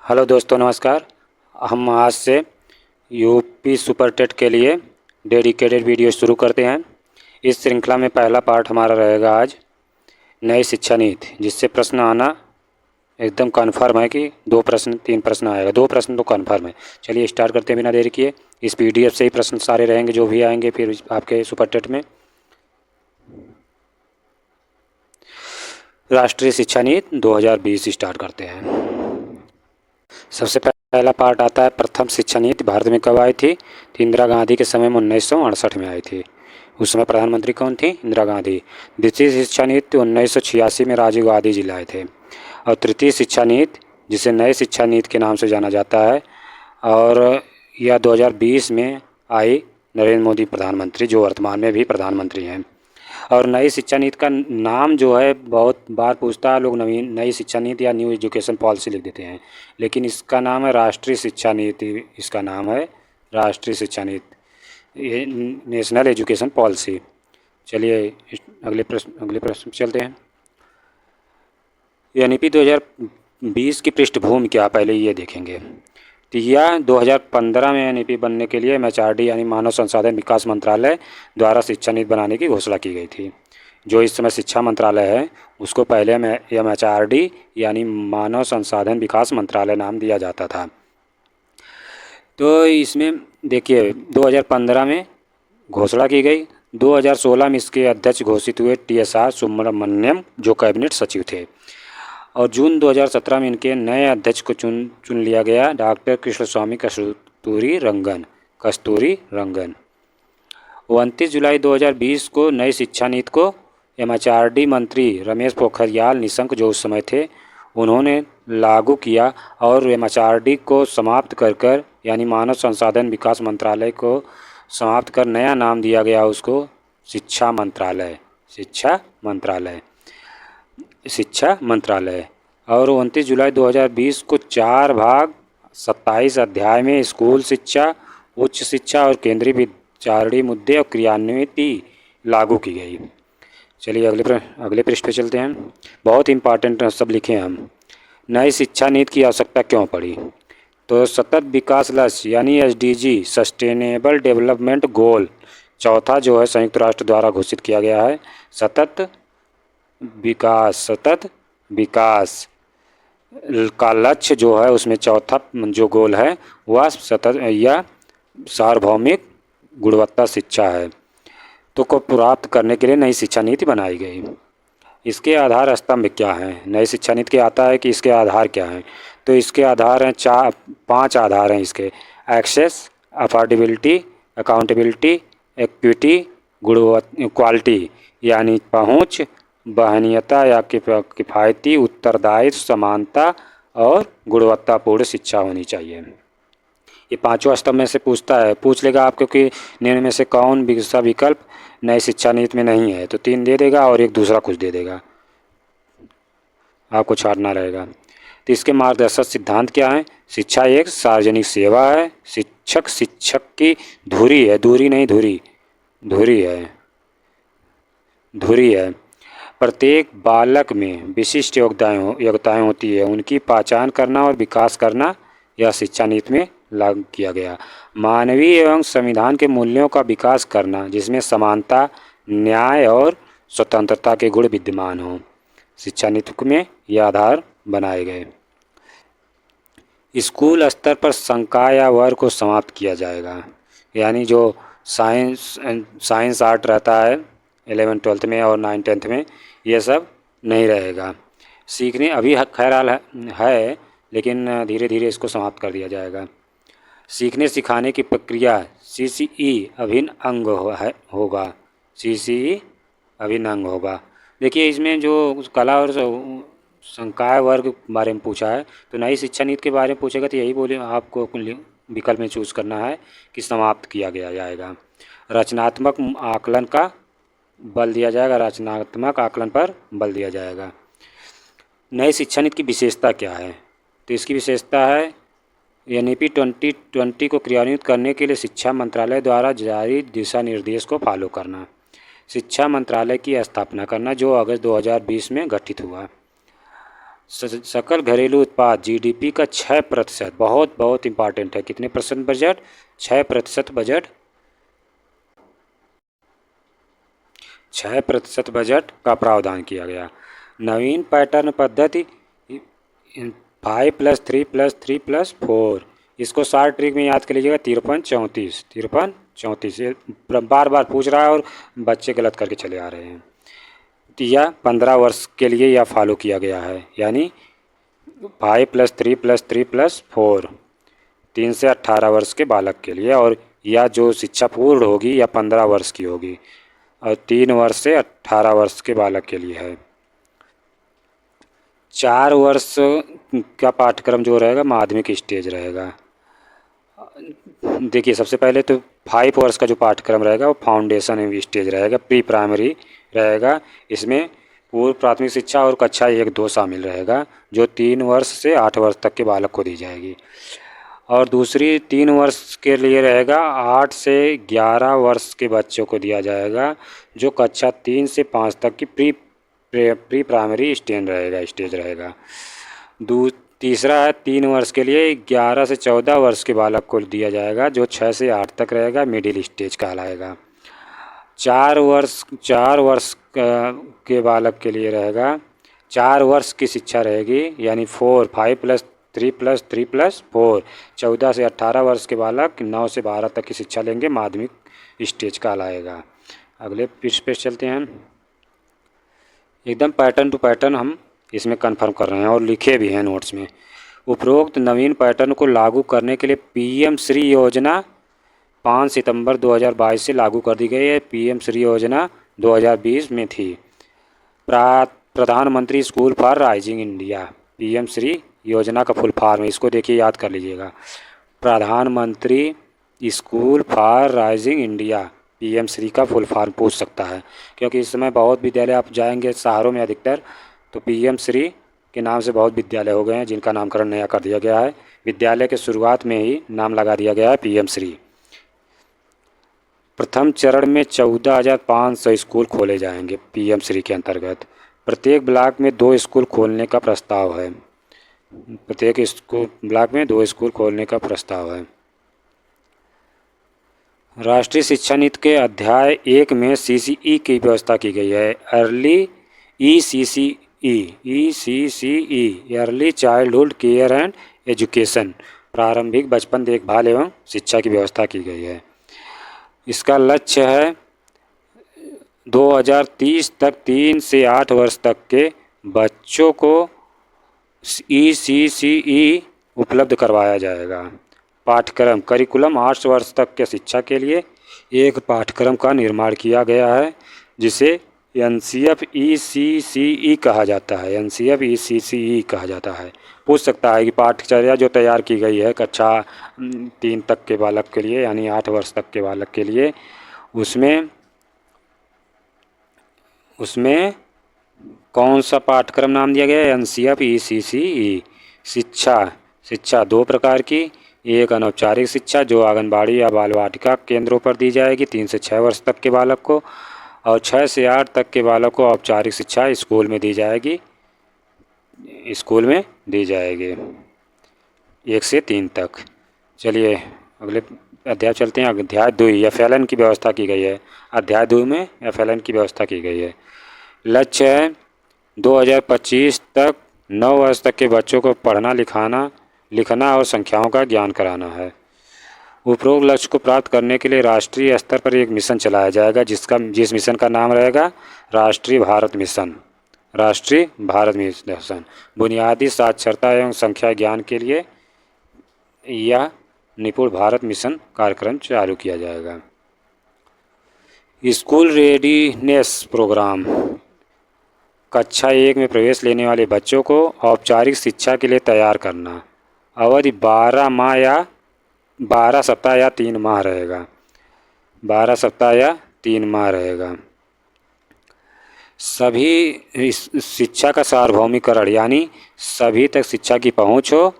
Hello दोस्तों, नमस्कार। हम आज से यूपी सुपर टेट के लिए डेडिकेटेड वीडियो शुरू करते हैं। इस श्रृंखला में पहला पार्ट हमारा रहेगा आज नई शिक्षा नीति, जिससे प्रश्न आना एकदम कन्फर्म है कि 2 प्रश्न 3 प्रश्न आएगा। 2 प्रश्न तो कन्फर्म है। चलिए स्टार्ट करते हैं बिना देरी किए। इस पीडीएफ से ही प्रश्न सारे रहेंगे जो भी आएंगे फिर आपके सुपर टेट में। राष्ट्रीय शिक्षा नीति 2020 स्टार्ट करते हैं। सबसे पहला पार्ट आता है प्रथम शिक्षा नीति भारत में कब आई थी? तो इंदिरा गांधी के समय में 1968 में आई थी। उस समय प्रधानमंत्री कौन थी? इंदिरा गांधी। द्वितीय शिक्षा नीति 1986 में राजीव गांधी जी लाए थे। और तृतीय शिक्षा नीति, जिसे नई शिक्षा नीति के नाम से जाना जाता है, और यह 2020 में आई नरेंद्र मोदी प्रधानमंत्री, जो वर्तमान में भी प्रधानमंत्री हैं। और नई शिक्षा नीति का नाम जो है बहुत बार पूछता है लोग, नई शिक्षा नीति या न्यू एजुकेशन पॉलिसी लिख देते हैं, लेकिन इसका नाम है राष्ट्रीय शिक्षा नीति। इसका नाम है राष्ट्रीय शिक्षा नीति, ये नेशनल एजुकेशन पॉलिसी। चलिए अगले प्रश्न चलते हैं। एनईपी 2020 की पृष्ठभूमि क्या, पहले ये देखेंगे। तो यह 2015 में एनईपी बनने के लिए एमएचआरडी यानी मानव संसाधन विकास मंत्रालय द्वारा शिक्षा नीति बनाने की घोषणा की गई थी। जो इस समय शिक्षा मंत्रालय है उसको पहले एमएचआरडी यानी मानव संसाधन विकास मंत्रालय नाम दिया जाता था। तो इसमें देखिए 2015 में घोषणा की गई। 2016 में इसके अध्यक्ष घोषित हुए टीएसआर सुब्रमण्यम, जो कैबिनेट सचिव थे। और जून 2017 में इनके नए अध्यक्ष को चुन लिया गया, डॉक्टर कृष्णस्वामी कस्तूरी रंगन। 29 जुलाई 2020 को नई शिक्षा नीति को एमएचआरडी मंत्री रमेश पोखरियाल निशंक, जो उस समय थे, उन्होंने लागू किया। और एमएचआरडी को समाप्त कर यानी मानव संसाधन विकास मंत्रालय को समाप्त कर नया नाम दिया गया उसको शिक्षा मंत्रालय। और 29 जुलाई 2020 को 4 भाग 27 अध्याय में स्कूल शिक्षा, उच्च शिक्षा और केंद्रीय विचारणीय मुद्दे और क्रियान्विति लागू की गई। चलिए अगले पृष्ठ पे चलते हैं। बहुत इंपॉर्टेंट सब लिखे हैं हम। नई शिक्षा नीति की आवश्यकता क्यों पड़ी? तो सतत विकास लक्ष्य यानी एसडीजी, सस्टेनेबल डेवलपमेंट गोल, चौथा जो है संयुक्त राष्ट्र द्वारा घोषित किया गया है। सतत विकास का लक्ष्य जो है उसमें चौथा जो गोल है वह सतत या सार्वभौमिक गुणवत्ता शिक्षा है। तो को प्राप्त करने के लिए नई शिक्षा नीति बनाई गई। इसके आधार स्तंभ क्या हैं? नई शिक्षा नीति के आता है कि इसके आधार क्या हैं। तो इसके आधार हैं 5 आधार हैं इसके। Access, affordability, accountability, equity, quality यानी पहुंच, वहनीयता या किफ़ायती, उत्तरदायित्व, समानता और गुणवत्तापूर्ण शिक्षा होनी चाहिए। ये 5 स्तंभ में से पूछ लेगा आपको कि निम्न में से कौन सा विकल्प नई शिक्षा नीति में नहीं है। तो 3 दे देगा और एक दूसरा कुछ दे देगा, आपको छांटना रहेगा। तो इसके मार्गदर्शक सिद्धांत क्या हैं? शिक्षा एक सार्वजनिक सेवा है। शिक्षक की धुरी है। प्रत्येक बालक में विशिष्ट योग्यताएं होती है, उनकी पहचान करना और विकास करना यह शिक्षा नीति में लागू किया गया। मानवीय एवं संविधान के मूल्यों का विकास करना, जिसमें समानता, न्याय और स्वतंत्रता के गुण विद्यमान हों। शिक्षा नीति में यह आधार बनाए गए। स्कूल स्तर पर संकाय या वर्ग को समाप्त किया जाएगा, यानी जो साइंस आर्ट रहता है 11th 12th में और 9th 10th में, ये सब नहीं रहेगा। सीखने अभी खैराल है लेकिन धीरे धीरे इसको समाप्त कर दिया जाएगा। सीखने सिखाने की प्रक्रिया सीसीई अभिन्न अंग होगा। देखिए इसमें जो कला और संकाय वर्ग बारे में पूछा है, तो नई शिक्षा नीति के बारे में पूछेगा तो यही बोले आपको विकल्प में चूज़ करना है कि समाप्त किया गया जाएगा। रचनात्मक आकलन पर बल दिया जाएगा। नई शिक्षा नीति की विशेषता क्या है? तो इसकी विशेषता है एनईपी 2020 को क्रियान्वित करने के लिए शिक्षा मंत्रालय द्वारा जारी दिशा निर्देश को फॉलो करना। शिक्षा मंत्रालय की स्थापना करना, जो अगस्त 2020 में गठित हुआ। सकल घरेलू उत्पाद जीडीपी का 6%, बहुत बहुत इम्पॉर्टेंट है। कितने परसेंट बजट? 6% बजट, 6% बजट का प्रावधान किया गया। नवीन पैटर्न पद्धति 5+3+3+4, इसको शॉर्ट ट्रिक में याद कर लीजिएगा। 53-34, 53-34, ये बार बार पूछ रहा है और बच्चे गलत करके चले आ रहे हैं। तो यह 15 वर्ष के लिए यह फॉलो किया गया है, यानी 5+3+3+4, 3 से 18 वर्ष के बालक के लिए, और यह जो शिक्षा पूर्ण होगी यह 15 वर्ष की होगी, और 3 वर्ष से 18 वर्ष के बालक के लिए है। 4 वर्ष का पाठ्यक्रम जो रहेगा माध्यमिक स्टेज रहेगा। देखिए, सबसे पहले तो 5 वर्ष का जो पाठ्यक्रम रहेगा वो फाउंडेशन स्टेज रहेगा, प्री प्राइमरी रहेगा। इसमें पूर्व प्राथमिक शिक्षा और कक्षा 1-2 शामिल रहेगा, जो 3 वर्ष से 8 वर्ष तक के बालक को दी जाएगी। और दूसरी 3 वर्ष के लिए रहेगा 8 से 11 वर्ष के बच्चों को दिया जाएगा, जो कक्षा 3 से 5 तक की प्री प्राइमरी स्टेज रहेगा। तीसरा है 3 वर्ष के लिए 11 से 14 वर्ष के बालक को दिया जाएगा, जो 6 से 8 तक रहेगा, मिडिल स्टेज कहलाएगा। 4 वर्ष के बालक के लिए रहेगा 4 वर्ष की शिक्षा रहेगी, यानी 5+3+3+4, 14 से 18 वर्ष के बालक 9 से 12 तक की शिक्षा लेंगे, माध्यमिक स्टेज कहलाएगा। अगले पृष्ठ पे चलते हैं। एकदम पैटर्न टू पैटर्न हम इसमें कंफर्म कर रहे हैं और लिखे भी हैं नोट्स में। उपरोक्त नवीन पैटर्न को लागू करने के लिए पीएम श्री योजना 5 सितंबर 2022 से लागू कर दी गई है। पीएम श्री योजना 2020 में थी। प्रधानमंत्री school for rising India, PM Shri योजना का फुल फॉर्म है, इसको देखिए याद कर लीजिएगा। प्रधानमंत्री school for rising India, PM Shri का फुल फॉर्म पूछ सकता है, क्योंकि इस समय बहुत विद्यालय आप जाएंगे शहरों में अधिकतर, तो पीएम श्री के नाम से बहुत विद्यालय हो गए हैं जिनका नामकरण नया कर दिया गया है। विद्यालय के शुरुआत में ही नाम लगा दिया गया है पीएम श्री। प्रथम चरण में 14,500 स्कूल खोले जाएंगे पीएम श्री के अंतर्गत। प्रत्येक ब्लॉक में 2 स्कूल खोलने का प्रस्ताव है। प्रत्येक ब्लॉक में 2 स्कूल खोलने का प्रस्ताव है। राष्ट्रीय शिक्षा नीति के अध्याय 1 में सीसीई की व्यवस्था की गई है। Early ECCE early childhood care and education, प्रारंभिक बचपन देखभाल एवं शिक्षा की व्यवस्था की गई है। इसका लक्ष्य है 2030 तक 3 से 8 वर्ष तक के बच्चों को ECCE उपलब्ध करवाया जाएगा। पाठ्यक्रम करिकुलम 8 वर्ष तक के शिक्षा के लिए एक पाठ्यक्रम का निर्माण किया गया है, जिसे NCF ECCE कहा जाता है। NCF ECCE कहा जाता है। पूछ सकता है कि पाठ्यचर्या जो तैयार की गई है कक्षा 3 तक के बालक के लिए, यानी 8 वर्ष तक के बालक के लिए, उसमें कौन सा पाठ्यक्रम नाम दिया गया है? NCF ECCE। शिक्षा 2 प्रकार की, एक अनौपचारिक शिक्षा जो आंगनबाड़ी या बाल वाटिका केंद्रों पर दी जाएगी 3 से 6 वर्ष तक के बालक को, और 6 से 8 तक के बालक को औपचारिक शिक्षा स्कूल में दी जाएगी 1 से 3 तक। चलिए अगले अध्याय चलते हैं। अध्याय 2 FLN की व्यवस्था की गई है। अध्याय 2 में FLN की व्यवस्था की गई है। लक्ष्य है 2025 तक 9 वर्ष तक के बच्चों को पढ़ना लिखना और संख्याओं का ज्ञान कराना है। उपरोक्त लक्ष्य को प्राप्त करने के लिए राष्ट्रीय स्तर पर एक मिशन चलाया जाएगा, जिस मिशन का नाम रहेगा राष्ट्रीय भारत मिशन। बुनियादी साक्षरता एवं संख्या ज्ञान के लिए यह निपुण भारत मिशन कार्यक्रम चालू किया जाएगा। स्कूल रेडीनेस प्रोग्राम, कक्षा 1 में प्रवेश लेने वाले बच्चों को औपचारिक शिक्षा के लिए तैयार करना। अवधि 12 सप्ताह या 3 माह रहेगा। 12 सप्ताह या 3 माह रहेगा। सभी शिक्षा का सार्वभौमिकरण, यानी सभी तक शिक्षा की पहुंच हो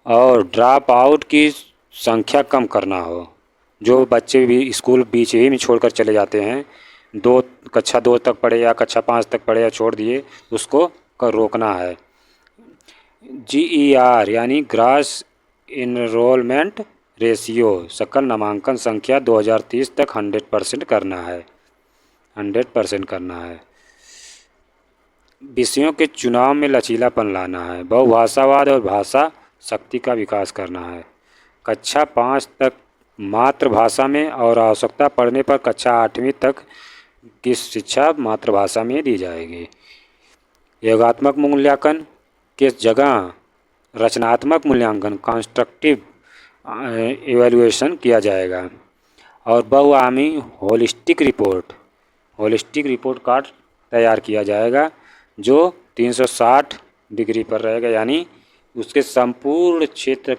और ड्रॉप आउट की संख्या कम करना हो। जो बच्चे भी स्कूल बीच ही में छोड़कर चले जाते हैं, कक्षा 2 तक पढ़े या कक्षा 5 तक पढ़े या छोड़ दिए, उसको रोकना है। GER यानी ग्रास इनरोलमेंट रेशियो, सकल नामांकन संख्या 2030 तक 100% करना है। 100% करना है। विषयों के चुनाव में लचीलापन लाना है। बहुभाषावाद और भाषा शक्ति का विकास करना है। कक्षा 5 तक मातृभाषा में और आवश्यकता पड़ने पर कक्षा 8वीं तक की शिक्षा मातृभाषा में दी जाएगी। योगात्मक मूल्यांकन के जगह रचनात्मक मूल्यांकन कंस्ट्रक्टिव इवैल्यूएशन किया जाएगा। और बहुआयामी होलिस्टिक रिपोर्ट कार्ड तैयार किया जाएगा जो 360 डिग्री पर रहेगा, यानी उसके संपूर्ण क्षेत्र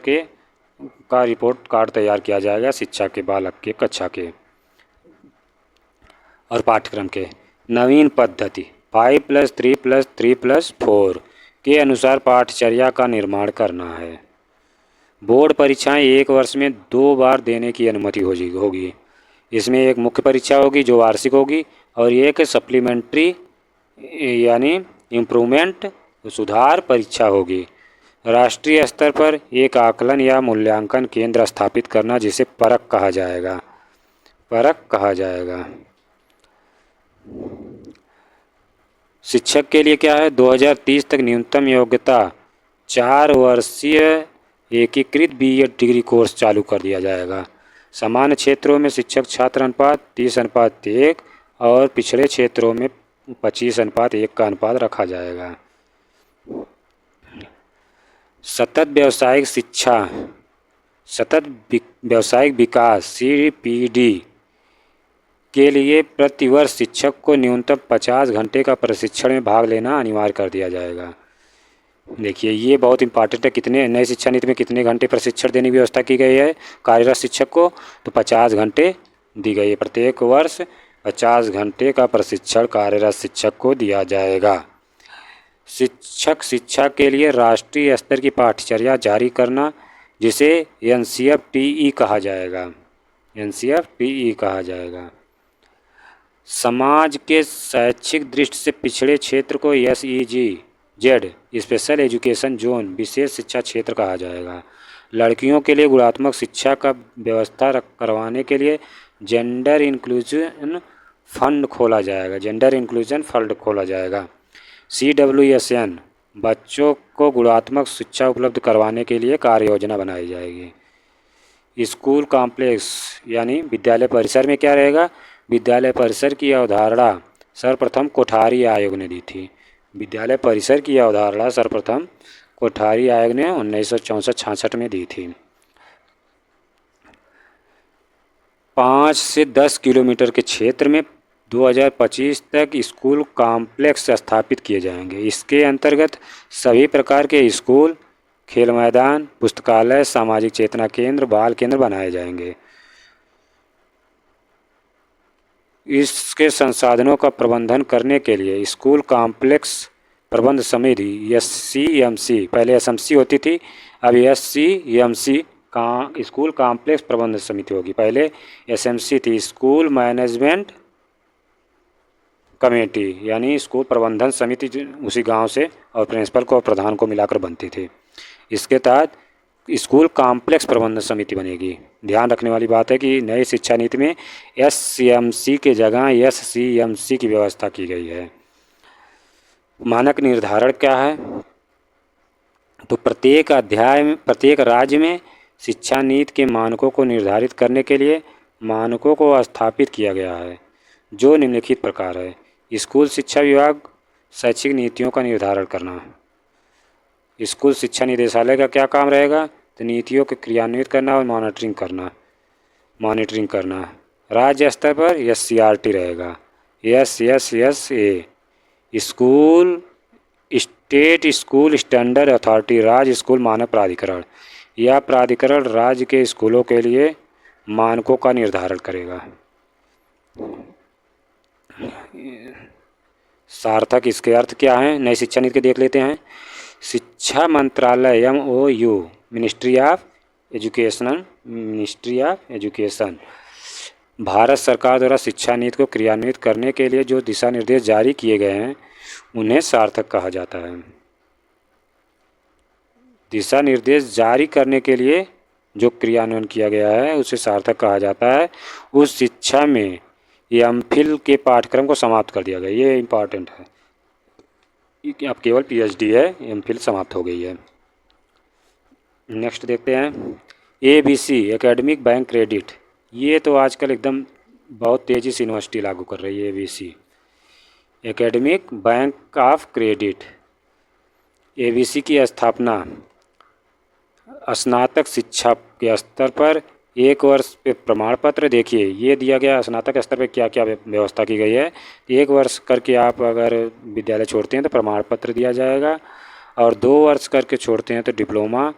का रिपोर्ट कार्ड तैयार किया जाएगा शिक्षा के बालक के कक्षा के और पाठ्यक्रम के। नवीन पद्धति 5+3+3+4 के अनुसार पाठचर्या का निर्माण करना है। बोर्ड परीक्षाएं 1 वर्ष में 2 बार देने की अनुमति होगी। इसमें एक मुख्य परीक्षा होगी जो वार्षिक होगी और एक सप्लीमेंट्री यानी इम्प्रूवमेंट सुधार परीक्षा होगी। राष्ट्रीय स्तर पर एक आकलन या मूल्यांकन केंद्र स्थापित करना जिसे परख कहा जाएगा। शिक्षक के लिए क्या है, 2030 तक न्यूनतम योग्यता 4 वर्षीय एकीकृत BEd डिग्री कोर्स चालू कर दिया जाएगा। सामान्य क्षेत्रों में शिक्षक छात्र अनुपात 30:1 और पिछड़े क्षेत्रों में 25:1 का अनुपात रखा जाएगा। सतत व्यावसायिक विकास CPD के लिए प्रतिवर्ष शिक्षक को न्यूनतम 50 घंटे का प्रशिक्षण में भाग लेना अनिवार्य कर दिया जाएगा। देखिए ये बहुत इंपॉर्टेंट है। कितने नई शिक्षा नीति में कितने घंटे प्रशिक्षण देने की व्यवस्था की गई है कार्यरत शिक्षक को, तो 50 घंटे दी गई है। प्रत्येक वर्ष 50 घंटे का प्रशिक्षण कार्यरत शिक्षक को दिया जाएगा। शिक्षक शिक्षा के लिए राष्ट्रीय स्तर की पाठ्यचर्या जारी करना जिसे NCFTE कहा जाएगा। समाज के शैक्षिक दृष्टि से पिछड़े क्षेत्र को SEZ स्पेशल एजुकेशन जोन विशेष शिक्षा क्षेत्र कहा जाएगा। लड़कियों के लिए गुणात्मक शिक्षा का व्यवस्था करवाने के लिए जेंडर इंक्लूजन फंड खोला जाएगा। CWSN बच्चों को गुणात्मक शिक्षा उपलब्ध करवाने के लिए कार्य योजना बनाई जाएगी। स्कूल कॉम्प्लेक्स यानी विद्यालय परिसर में क्या रहेगा, विद्यालय परिसर की अवधारणा सर्वप्रथम कोठारी आयोग ने दी थी। विद्यालय परिसर की अवधारणा सर्वप्रथम कोठारी आयोग ने 1964-66 में दी थी। 5 से 10 किलोमीटर के क्षेत्र में 2025 तक स्कूल कॉम्प्लेक्स स्थापित किए जाएंगे। इसके अंतर्गत सभी प्रकार के स्कूल, खेल मैदान, पुस्तकालय, सामाजिक चेतना केंद्र, बाल केंद्र बनाए जाएंगे। इसके संसाधनों का प्रबंधन करने के लिए स्कूल कॉम्प्लेक्स प्रबंध समिति SCMC, पहले SMC होती थी, अब SCMC का स्कूल कॉम्प्लेक्स प्रबंध समिति होगी। पहले SMC थी, स्कूल मैनेजमेंट कमेटी यानी स्कूल प्रबंधन समिति, उसी गांव से और प्रिंसिपल को और प्रधान को मिलाकर बनती थी। इसके तहत स्कूल कॉम्प्लेक्स प्रबंधन समिति बनेगी। ध्यान रखने वाली बात है कि नई शिक्षा नीति में SCMC के जगह SCMC की व्यवस्था की गई है। मानक निर्धारण क्या है, तो प्रत्येक राज्य में शिक्षा नीति के मानकों को निर्धारित करने के लिए मानकों को स्थापित किया गया है जो निम्नलिखित प्रकार है। स्कूल शिक्षा विभाग शैक्षिक नीतियों का निर्धारण करना। स्कूल शिक्षा निदेशालय का क्या काम रहेगा, तो नीतियों को क्रियान्वित करना और मॉनिटरिंग करना। राज्य स्तर पर SCRT रहेगा। SSSA state school standard authority, राज्य स्कूल मानक प्राधिकरण। यह प्राधिकरण राज्य के स्कूलों के लिए मानकों का निर्धारण करेगा। सार्थक इसके अर्थ क्या हैं, नई शिक्षा नीति के देख लेते हैं। शिक्षा मंत्रालय MOU ministry of education Bharat सरकार द्वारा शिक्षा नीति को क्रियान्वित करने के लिए जो दिशा निर्देश जारी किए गए हैं उन्हें सार्थक कहा जाता है। दिशा निर्देश जारी करने के लिए जो क्रियान्वयन किया गया है उसे सार्थक कहा जाता है। उस शिक्षा में एमफिल के पाठ्यक्रम को समाप्त कर दिया गया, ये इम्पॉर्टेंट है कि अब केवल पीएचडी है, एमफिल समाप्त हो गई है। नेक्स्ट देखते हैं एबीसी एकेडमिक बैंक क्रेडिट। ये तो आजकल एकदम बहुत तेज़ी से यूनिवर्सिटी लागू कर रही है। ABC academic bank of credit. ABC की स्थापना स्नातक शिक्षा के स्तर पर 1 वर्ष पे प्रमाण पत्र, देखिए ये दिया गया स्नातक स्तर पे क्या क्या व्यवस्था की गई है। 1 वर्ष करके आप अगर विद्यालय छोड़ते हैं तो प्रमाण पत्र दिया जाएगा, और 2 वर्ष करके छोड़ते हैं तो डिप्लोमा,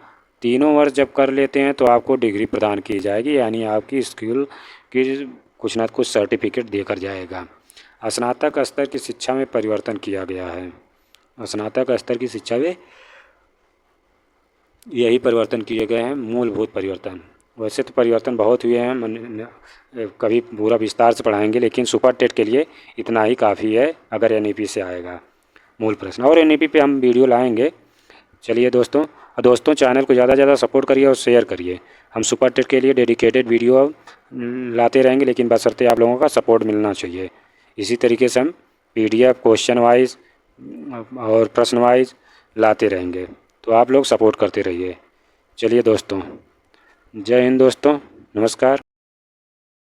तीनों वर्ष जब कर लेते हैं तो आपको डिग्री प्रदान की जाएगी, यानी आपकी स्किल की कुछ ना कुछ सर्टिफिकेट देकर जाएगा। स्नातक स्तर की शिक्षा में परिवर्तन किया गया है। स्नातक स्तर की शिक्षा में यही परिवर्तन किए गए हैं, मूलभूत परिवर्तन। वैसे तो परिवर्तन बहुत हुए हैं, कभी पूरा विस्तार से पढ़ाएंगे, लेकिन सुपर टेट के लिए इतना ही काफ़ी है अगर एनईपी से आएगा मूल प्रश्न, और एनईपी पे हम वीडियो लाएंगे। चलिए दोस्तों चैनल को ज़्यादा से ज़्यादा सपोर्ट करिए और शेयर करिए। हम सुपर टेट के लिए डेडिकेटेड वीडियो लाते रहेंगे, लेकिन बशर्ते आप लोगों का सपोर्ट मिलना चाहिए। इसी तरीके से हम पीडीएफ क्वेश्चन वाइज और प्रश्न वाइज लाते रहेंगे, तो आप लोग सपोर्ट करते रहिए। चलिए दोस्तों, जय हिंद दोस्तों, नमस्कार।